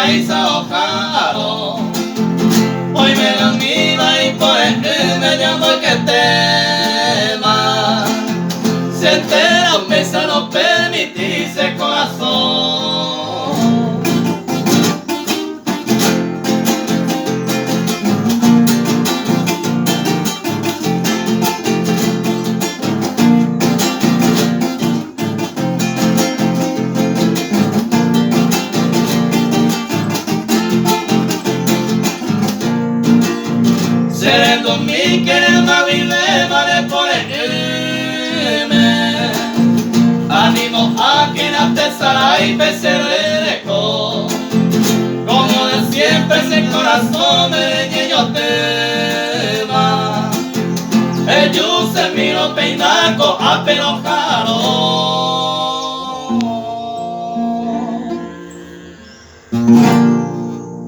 paisa ojaro. Hoy me dan vida y por el me llamo el que tema. Si entera mesa no permitís corazón. Seré con mi querida vilema de por el ánimo a quien atesará y pesereco. Como de siempre ese corazón me yo tema. El yuce miro peinaco a pelojaro.